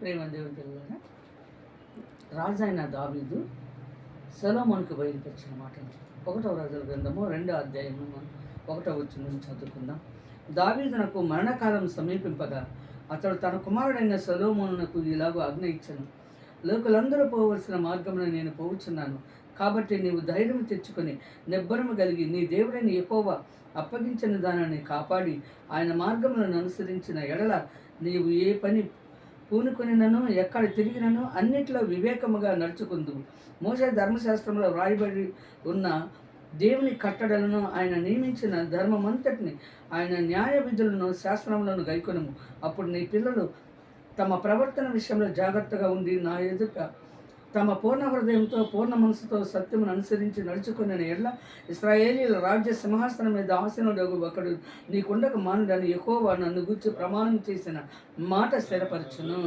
ప్రేమ దేవుని పిల్లలారా, రాజైన దావీదు సొలొమోనుకు బయలుపరిచిన మాటలు 1వ రాజుల గ్రంథము 2వ అధ్యాయము 1వ వచనం నుంచి చదువుకుందాం. దావీదునకు మరణకాలం సమీపింపగా అతడు తన కుమారుడైన సొలొమోనునకు ఇలాగూ ఆజ్ఞ ఇచ్చెను. లోకులందరూ పోవలసిన మార్గమున నేను పోవుచున్నాను. కాబట్టి నీవు ధైర్యం తెచ్చుకొని నిబ్బరము కలిగి నీ దేవుడైన యెహోవా అప్పగించిన దానిని కాపాడి ఆయన మార్గములను అనుసరించిన ఎడల నీవు ఏ పని పూనుకొనినను ఎక్కడ తిరిగినను అన్నిట్లో వివేకముగా నడుచుకుందువు. మోషే ధర్మశాస్త్రంలో వ్రాయబడి ఉన్న దేవుని కట్టడలను, ఆయన నియమించిన ధర్మమంతటిని, ఆయన న్యాయ విధులను, శాస్త్రములను గైకొనుము. అప్పుడు నీ పిల్లలు తమ ప్రవర్తన విషయంలో జాగ్రత్తగా ఉండి నా ఎదుట తమ పూర్ణ హృదయంతో పూర్ణ మనసుతో సత్యమును అనుసరించి నడుచుకున్న ఎడ్ల ఇశ్రాయేలీల రాజ్య సింహాసనం మీద ఆసీనుడగు ఒకడు నీకుండక మానుడని యెహోవా నన్ను గూర్చి ప్రమాణం చేసిన మాట స్థిరపరచును.